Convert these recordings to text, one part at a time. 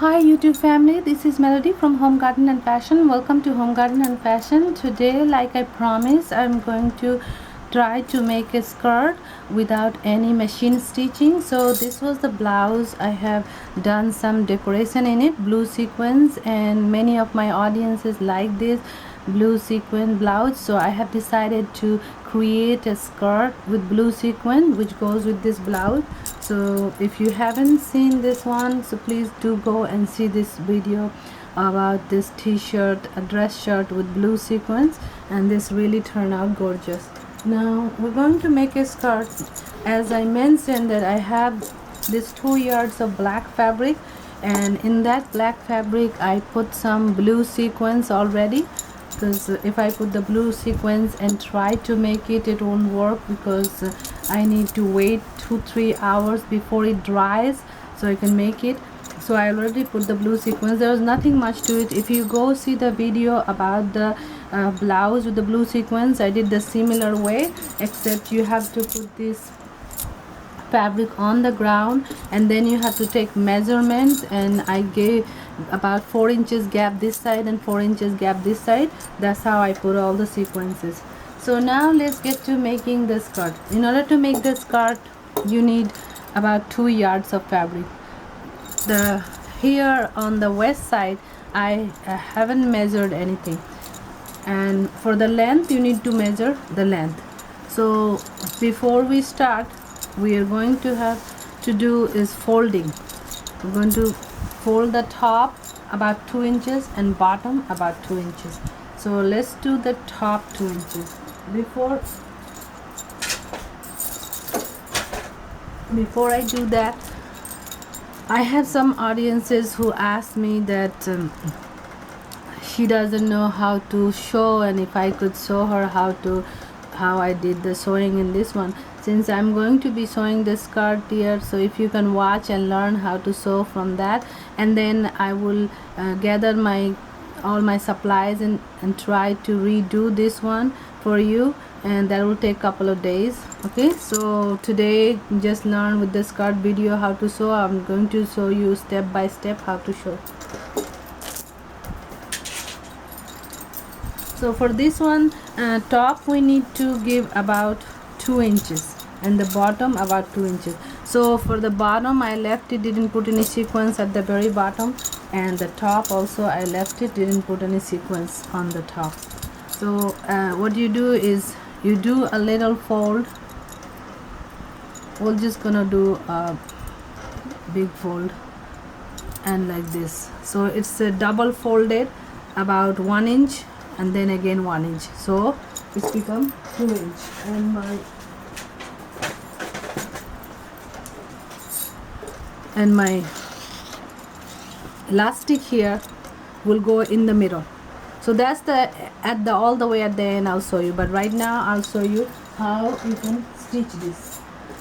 Hi YouTube family, this is Melody from Home Garden and Fashion. Welcome to Home Garden and Fashion. Today, like I promised, I'm going to try to make a skirt without any machine stitching. So this was the blouse. I have done some decoration in it, blue sequins, and many of my audiences like this blue sequin blouse, so I have decided to create a skirt with blue sequin which goes with this blouse. So if you haven't seen this one, so please do go and see this video about this t-shirt, a dress shirt with blue sequins, and this really turned out gorgeous. Now we're going to make a skirt. As I mentioned that I have this 2 yards of black fabric, and in that black fabric I put some blue sequins already, because if I put the blue sequins and try to make it, it won't work, because I need to wait 2-3 hours before it dries so I can make it. So I already put the blue sequins. There was nothing much to it. If you go see the video about the blouse with the blue sequins, I did the similar way, except you have to put this fabric on the ground and then you have to take measurements, and I gave about 4 inches gap this side and 4 inches gap this side. That's how I put all the sequences. So now let's get to making the skirt. In order to make the skirt, you need about 2 yards of fabric. Here on the west side I haven't measured anything, and for the length you need to measure the length. So before we start, we are going to have to do is folding. We're going to fold the top about 2 inches and bottom about 2 inches. So let's do the top 2 inches. Before I do that, I have some audiences who ask me that she doesn't know how to sew, and if I could show her how I did the sewing in this one. Since I'm going to be sewing the skirt here, so if you can watch and learn how to sew from that, and then I will gather all my supplies and try to redo this one for you, and that will take a couple of days. Okay, so today just learn with the skirt video how to sew. I'm going to show you step by step how to sew. So for this one, top we need to give about 2 inches and the bottom about 2 inches. So for the bottom I left it, didn't put any sequence at the very bottom, and the top also I left it, didn't put any sequence on the top. So what you do is you do a little fold. We're just gonna do a big fold and like this. So it's a double folded about 1 inch and then again 1 inch, so it's become 2 inch, and my elastic here will go in the middle. So that's all the way at the end I'll show you, but right now I'll show you how you can stitch this.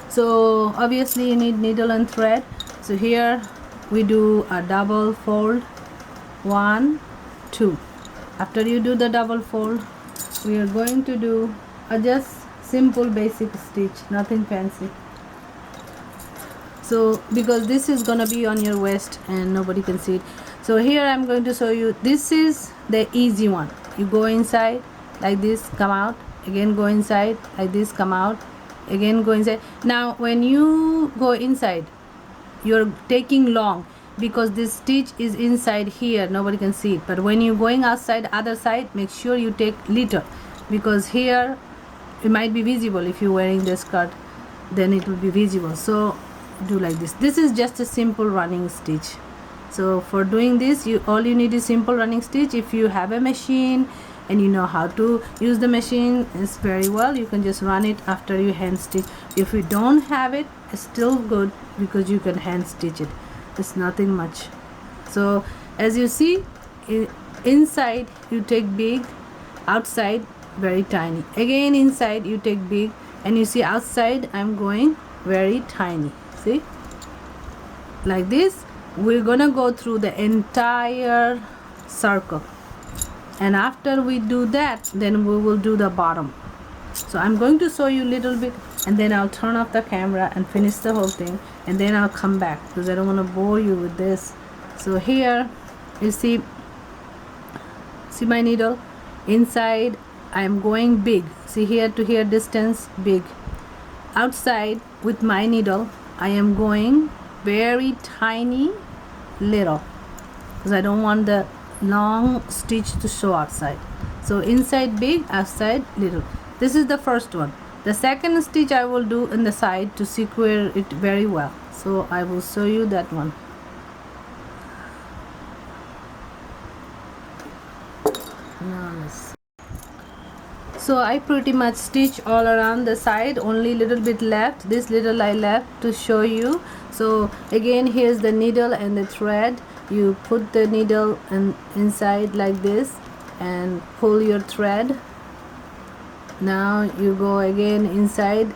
So obviously you need needle and thread. So here we do a double fold, 1, 2. After you do the double fold, we are going to do a just simple basic stitch, nothing fancy. So because this is gonna be on your waist and nobody can see it, so here I'm going to show you. This is the easy one. You go inside like this, come out again, go inside like this, come out again, go inside. Now when you go inside, you're taking long because this stitch is inside here, nobody can see it. But when you're going outside other side, make sure you take little, because here it might be visible. If you're wearing the skirt, then it will be visible. So do like this. This is just a simple running stitch. So for doing this, all you need is simple running stitch. If you have a machine and you know how to use the machine, it's very well, you can just run it after you hand stitch. If you don't have it, it's still good because you can hand stitch it. It's nothing much. So as you see, inside you take big, outside very tiny. Again inside you take big, and you see outside I'm going very tiny. See, like this. We're gonna go through the entire circle, and after we do that, then we will do the bottom. So I'm going to show you a little bit, and then I'll turn off the camera and finish the whole thing, and then I'll come back because I don't want to bore you with this So here you see my needle inside. I am going big. See, here to here distance big. Outside with my needle I am going very tiny little, because I don't want the long stitch to show outside. So inside big, outside little. This is the first one. The second stitch I will do in the side to secure it very well. So I will show you that one. So I pretty much stitch all around the side, only little bit left. This little I left to show you. So again, here's the needle and the thread. You put the needle inside like this and pull your thread. Now you go again inside.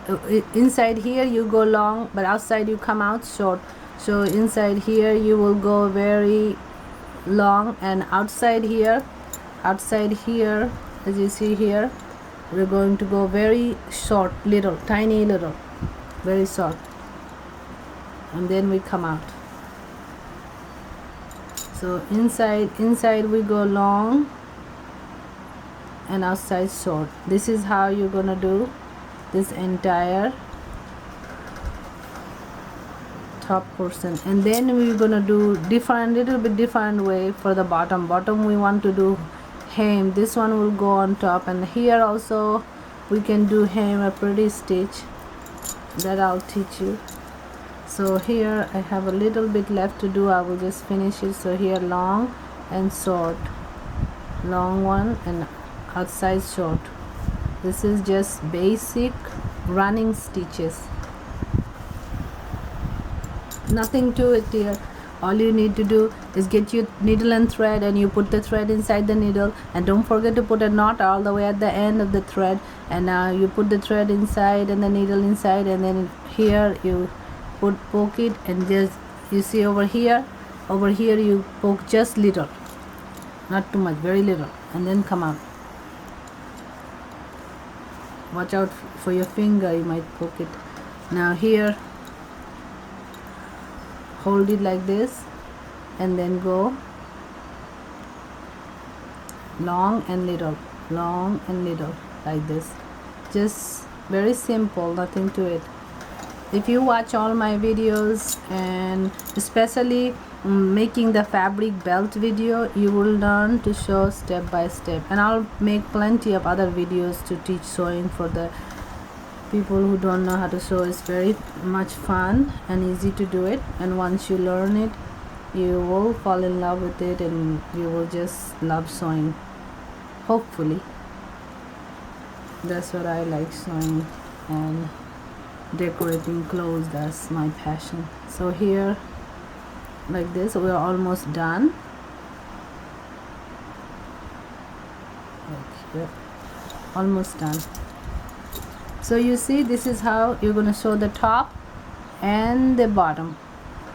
Inside here you go long, but outside you come out short. So inside here you will go very long, and outside here, as you see here, we're going to go very short, little, tiny little, very short, and then we come out. So inside we go long and outside short. This is how you're gonna do this entire top portion, and then we're gonna do little bit different way for the bottom. We want to do hem. This one will go on top, and here also we can do hem, a pretty stitch that I'll teach you. So here I have a little bit left to do. I will just finish it. So here long and short, long one and outside short. This is just basic running stitches, nothing to it here. All you need to do is get your needle and thread, and you put the thread inside the needle, and don't forget to put a knot all the way at the end of the thread. And now you put the thread inside and the needle inside, and then here you poke it, and just you see over here you poke just little, not too much, very little, and then come out. Watch out for your finger, you might poke it. Now here hold it like this, and then go long and little, like this. Just very simple, nothing to it. If you watch all my videos, and especially making the fabric belt video, you will learn to sew step by step, and I'll make plenty of other videos to teach sewing for the people who don't know how to sew. Is very much fun and easy to do it, and once you learn it, you will fall in love with it, and you will just love sewing, hopefully. That's what I like, sewing and decorating clothes. That's my passion. So here like this, we are almost done. Like here, almost done. So you see, this is how you're going to sew the top and the bottom.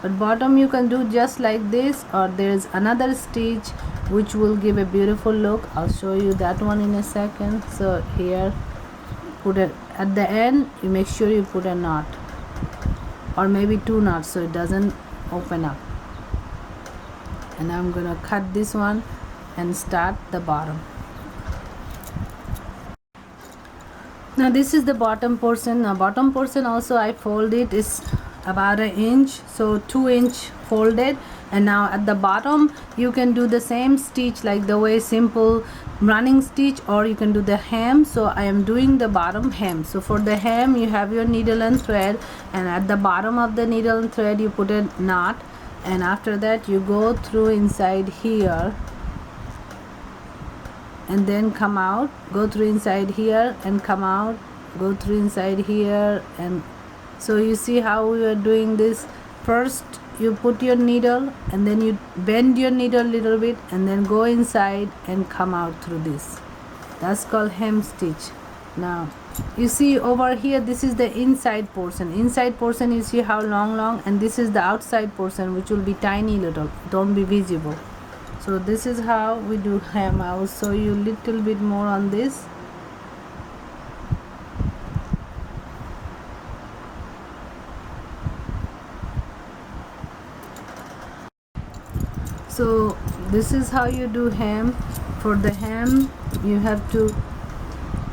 But bottom you can do just like this, or there's another stitch which will give a beautiful look. I'll show you that one in a second. So here, put it at the end, you make sure you put a knot, or maybe 2 knots, so it doesn't open up. And I'm gonna cut this one and start the bottom. Now this is the bottom portion. Now bottom portion also I fold it, is about 1 inch, so 2 inch folded. And now at the bottom you can do the same stitch like the way simple running stitch, or you can do the hem. So I am doing the bottom hem. So for the hem, you have your needle and thread, and at the bottom of the needle and thread you put a knot, and after that you go through inside here and then come out, go through inside here and come out, go through inside here. And so you see how we are doing this. First you put your needle, and then you bend your needle a little bit, and then go inside and come out through this. That's called hem stitch. Now you see over here, this is the inside portion. Inside portion, you see how long, and this is the outside portion, which will be tiny little, don't be visible. So this is how we do hem. I will show you a little bit more on this. So this is how you do hem. For the hem, you have to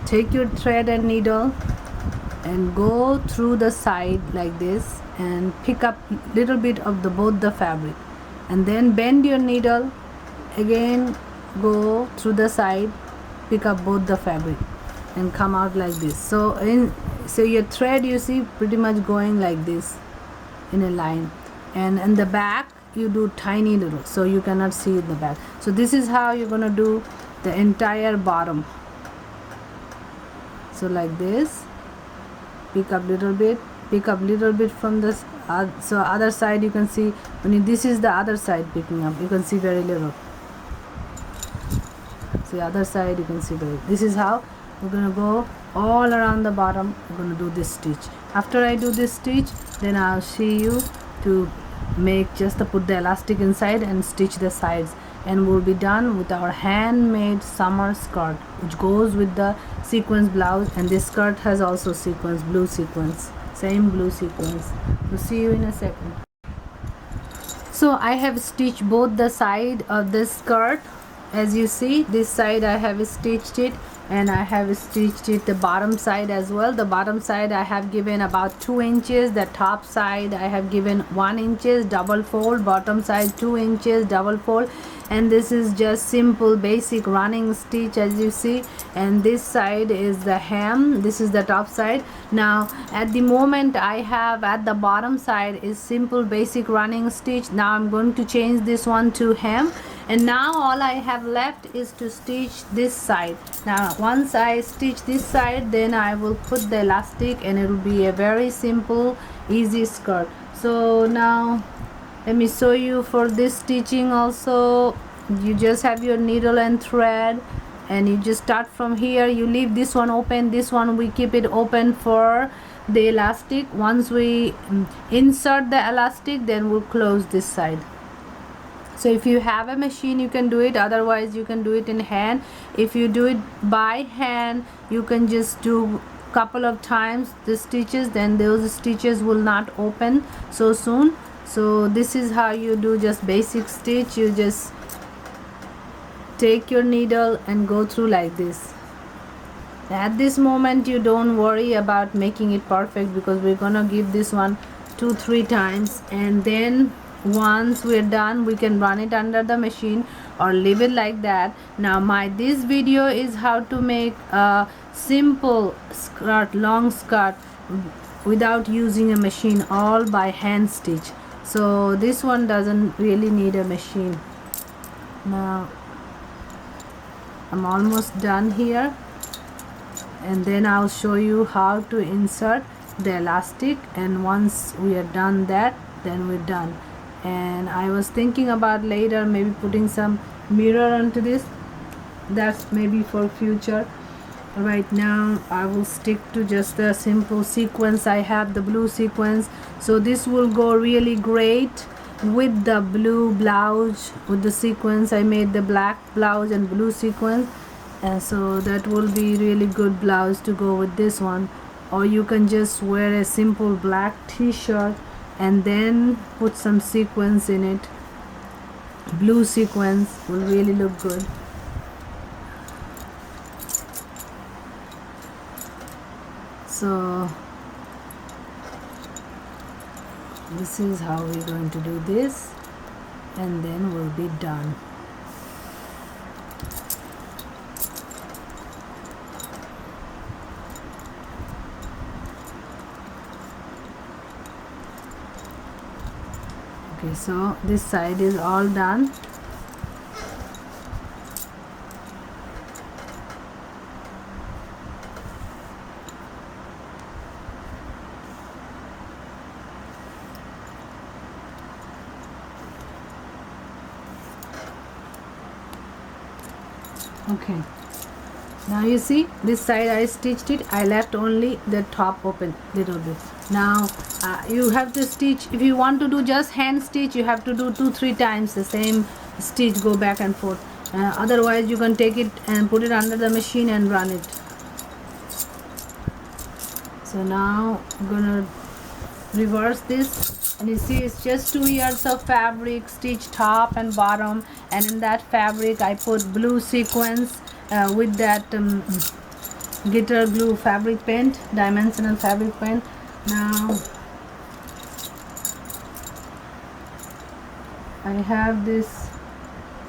take your thread and needle and go through the side like this and pick up little bit of the both the fabric, and then bend your needle again, go through the side, pick up both the fabric and come out like this. So your thread, you see, pretty much going like this in a line, and in the back you do tiny little, so you cannot see in the back. So this is how you're gonna do the entire bottom. So like this, pick up little bit, pick up little bit from this so other side. You can see this is the other side picking up, you can see very little. So the other side you can see very. This is how we're gonna go all around the bottom. We're gonna do this stitch. After I do this stitch, then I'll see you to make just to put the elastic inside and stitch the sides, and we'll be done with our handmade summer skirt, which goes with the sequence blouse. And this skirt has also sequence, blue sequence, same blue sequence. We'll see you in a second. So I have stitched both the side of this skirt. As you see, this side I have stitched it, and I have stitched it the bottom side as well. The bottom side I have given about 2 inches, the top side I have given 1 inches double fold, bottom side 2 inches double fold, and this is just simple basic running stitch, as you see. And this side is the hem, this is the top side. Now at the moment I have at the bottom side is simple basic running stitch. Now I'm going to change this one to hem, and now all I have left is to stitch this side. Now once I stitch this side, then I will put the elastic, and it will be a very simple easy skirt. So now let me show you for this stitching also. You just have your needle and thread, and you just start from here. You leave this one open, this one we keep it open for the elastic. Once we insert the elastic, then we'll close this side. So if you have a machine, you can do it, otherwise you can do it in hand. If you do it by hand, you can just do couple of times the stitches, then those stitches will not open so soon. So this is how you do just basic stitch. You just take your needle and go through like this. At this moment you don't worry about making it perfect, because we're gonna give this one 2-3 times, and then once we're done we can run it under the machine or leave it like that. Now this video is how to make a simple skirt, long skirt, without using a machine, all by hand stitch. So this one doesn't really need a machine. Now I'm almost done here, and then I'll show you how to insert the elastic, and once we are done that, then we're done. And I was thinking about later maybe putting some mirror onto this. That's maybe for future. Right now I will stick to just the simple sequence. I have the blue sequence, so this will go really great with the blue blouse, with the sequence. I made the black blouse and blue sequence, and so that will be really good blouse to go with this one. Or you can just wear a simple black t-shirt and then put some sequence in it. Blue sequence will really look good. So this is how we're going to do this, and then we'll be done. Okay, so this side is all done. Okay, now you see this side I stitched it. I left only the top open little bit. Now you have to stitch. If you want to do just hand stitch, you have to do 2-3 times the same stitch, go back and forth. Otherwise you can take it and put it under the machine and run it. So now I'm gonna reverse this, and you see it's just 2 yards of fabric, stitch top and bottom, and in that fabric I put blue sequins with that glitter glue fabric paint, dimensional fabric paint. Now I have this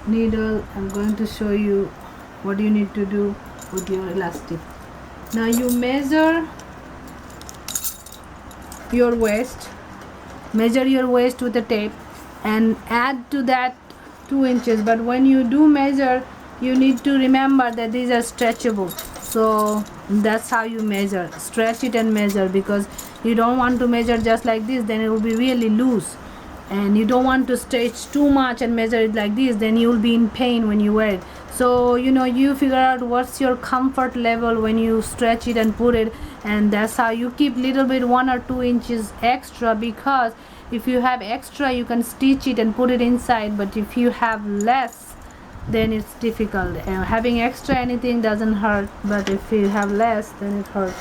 needle. I'm going to show you what you need to do with your elastic. Now you measure your waist, with a tape and add to that 2 inches. But when you do measure, you need to remember that these are stretchable, so that's how you measure. Stretch it and measure, because you don't want to measure just like this, then it will be really loose, and you don't want to stretch too much and measure it like this, then you will be in pain when you wear it. So you figure out what's your comfort level when you stretch it and put it, and that's how you keep little bit 1 or 2 inches extra, because if you have extra you can stitch it and put it inside, but if you have less then it's difficult. Having extra anything doesn't hurt, but if you have less then it hurts.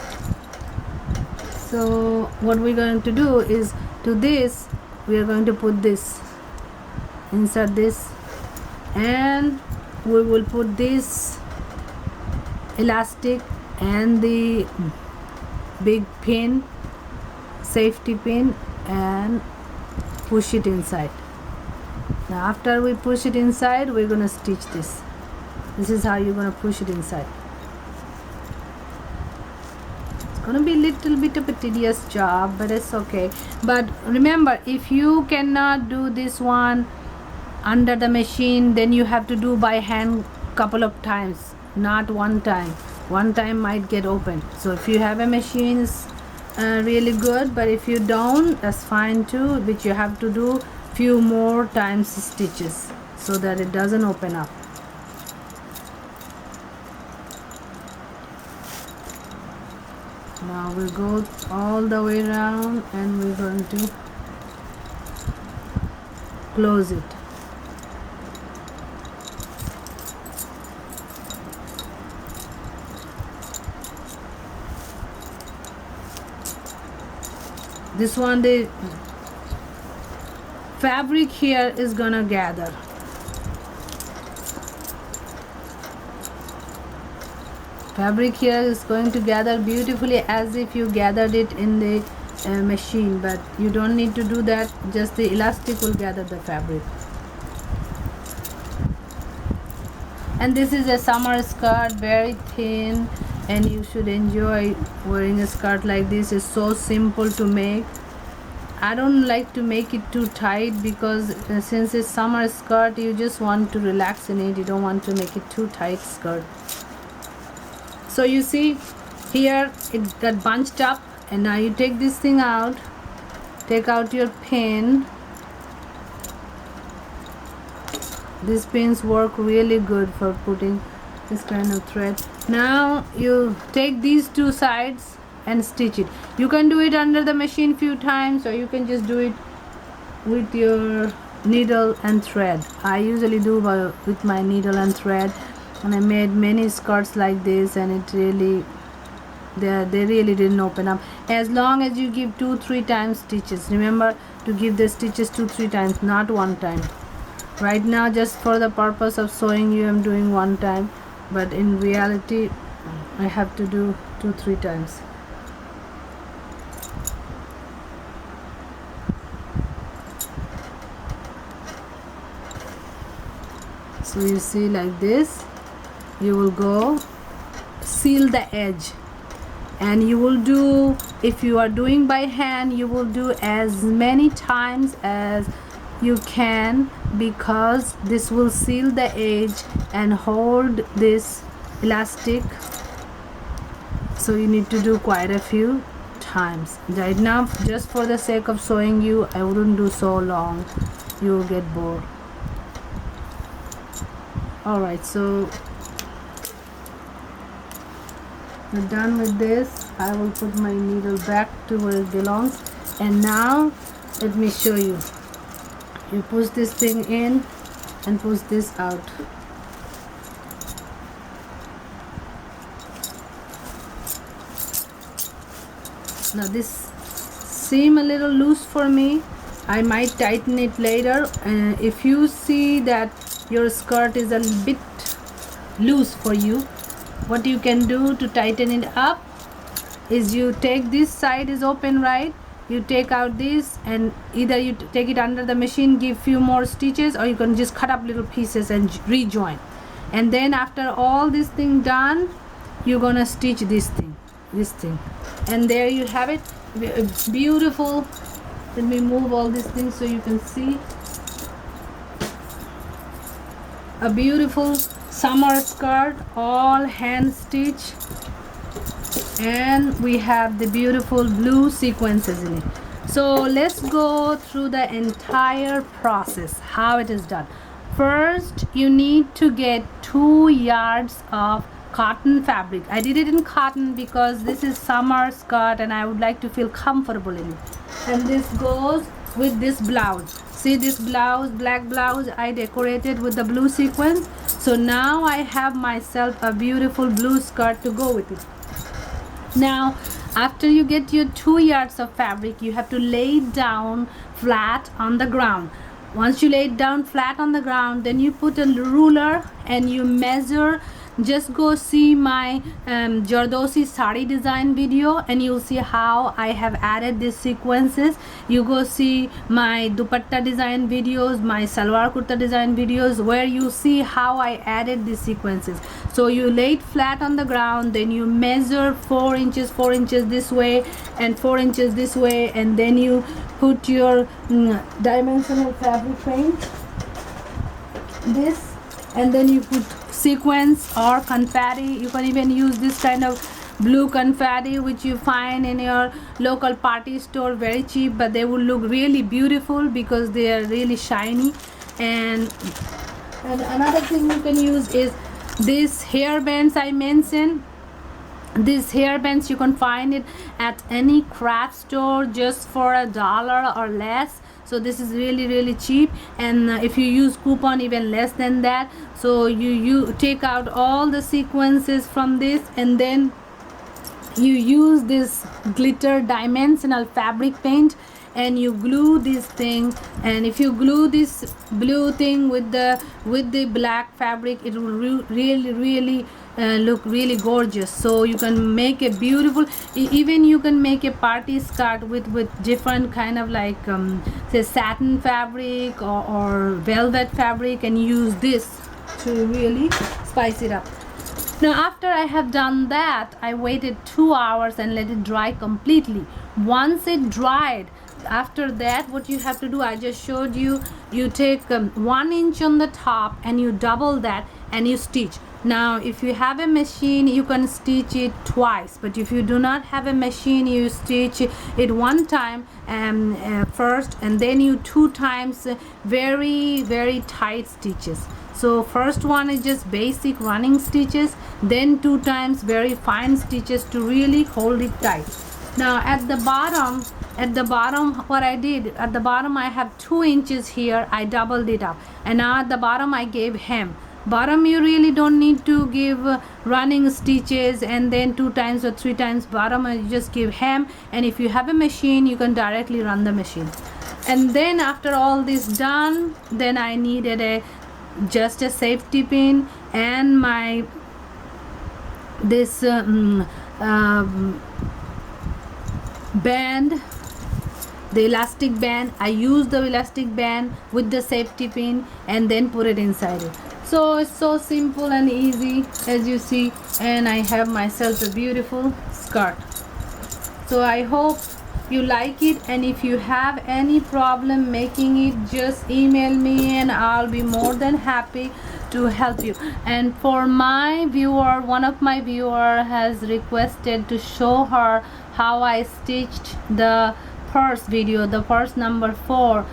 So what we're going to do is, to this we are going to put this, insert this, and we will put this elastic and the big pin, safety pin, and push it inside. Now after we push it inside, we're gonna stitch this. This is how you're gonna push it inside. It's gonna be a little bit of a tedious job, but it's okay. But remember, if you cannot do this one under the machine, then you have to do by hand couple of times, not one time. One time might get open. So if you have a machine, it's really good, but if you don't, that's fine too, but you have to do few more times stitches so that it doesn't open up. Now we go all the way around and we're going to close it. This one, the fabric here is gonna gather. Fabric here is going to gather beautifully as if you gathered it in the machine, but you don't need to do that, just the elastic will gather the fabric. And this is a summer skirt, very thin, and you should enjoy wearing a skirt like this. It's so simple to make. I don't like to make it too tight, because since it's summer skirt, you just want to relax in it. You don't want to make it too tight skirt. So you see here it got bunched up, and now you take this thing out, take out your pin. These pins work really good for putting this kind of thread. Now you take these two sides and stitch it. You can do it under the machine few times, or you can just do it with your needle and thread. I usually do with my needle and thread, and I made many skirts like this, and it really, they really didn't open up. As long as you give 2-3 times stitches. Remember to give the stitches 2-3 times, not one time. Right now, just for the purpose of showing you, I'm doing one time, but in reality I have to do 2-3 times. So you see, like this, you will go seal the edge, and you will do, if you are doing by hand, you will do as many times as you can, because this will seal the edge and hold this elastic. So you need to do quite a few times. Right now, just for the sake of showing you, I wouldn't do so long, you will get bored. Alright, so we're done with this. I will put my needle back to where it belongs, and now let me show you. You push this thing in and push this out. Now this seem a little loose for me. I might tighten it later. If you see that your skirt is a bit loose for you, what you can do to tighten it up is you take this side is open, right? You take out this, and either you take it under the machine, give few more stitches, or you can just cut up little pieces and rejoin. And then after all this thing done, you're gonna stitch this thing, and there you have it. Beautiful. Let me move all these things so you can see. A beautiful summer skirt, all hand stitch, and we have the beautiful blue sequences in it. So let's go through the entire process, how it is done. First, you need to get 2 yards of cotton fabric. I did it in cotton because this is summer skirt and I would like to feel comfortable in it. And this goes with this blouse. See this blouse, black blouse, I decorated with the blue sequence. So now I have myself a beautiful blue skirt to go with it. Now after you get your 2 yards of fabric, you have to lay it down flat on the ground. Once you lay it down flat on the ground, then you put a ruler and you measure. Just go see my Jardosi saree design video and you'll see how I have added these sequences. You go see my dupatta design videos, my salwar kurta design videos, where you see how I added these sequences. So you lay it flat on the ground, then you measure 4 inches this way and 4 inches this way, and then you put your dimensional fabric paint, this, and then you put sequence or confetti. You can even use this kind of blue confetti which you find in your local party store, very cheap, but they will look really beautiful because they are really shiny. And another thing you can use is these hair bands I mentioned. These hair bands you can find it at any craft store just for $1 or less. So this is really cheap, and if you use coupon, even less than that. So you take out all the sequences from this, and then you use this glitter dimensional fabric paint and you glue this thing. And if you glue this blue thing with the black fabric, it will really look really gorgeous. So you can make a beautiful, even you can make a party skirt with different kind of like say satin fabric or velvet fabric, and use this to really spice it up. Now after I have done that, I waited 2 hours and let it dry completely. Once it dried, after that what you have to do, I just showed you, you take 1 inch on the top and you double that and you stitch. Now if you have a machine, you can stitch it twice, but if you do not have a machine, you stitch it 1 time first, and then you 2 times very tight stitches. So first one is just basic running stitches, then 2 times very fine stitches to really hold it tight. Now at the bottom what I did, at the bottom I have 2 inches here, I doubled it up, and now at the bottom I gave hem. Bottom you really don't need to give running stitches and then 2 times or 3 times bottom, you just give hem, and if you have a machine you can directly run the machine. And then after all this done, then I needed just a safety pin and my this band, the elastic band. I used the elastic band with the safety pin and then put it inside it. So it's so simple and easy, as you see, and I have myself a beautiful skirt. So I hope you like it, and if you have any problem making it, just email me and I'll be more than happy to help you. And for my viewer, one of my viewer has requested to show her how I stitched the purse video, the purse number 4.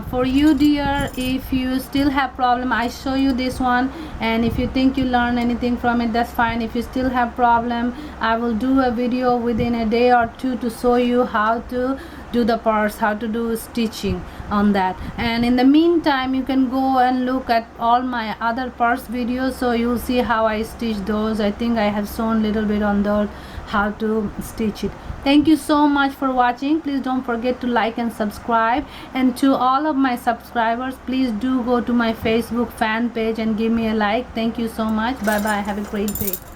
For you dear, if you still have problem, I show you this one, and if you think you learn anything from it, that's fine. If you still have problem, I will do a video within a day or 2 to show you how to do the purse, how to do stitching on that. And in the meantime, you can go and look at all my other purse videos, so you'll see how I stitch those. I think I have shown little bit on those how to stitch it. Thank you so much for watching. Please don't forget to like and subscribe, and to all of my subscribers, please do go to my Facebook fan page and give me a like. Thank you so much. Bye bye. Have a great day.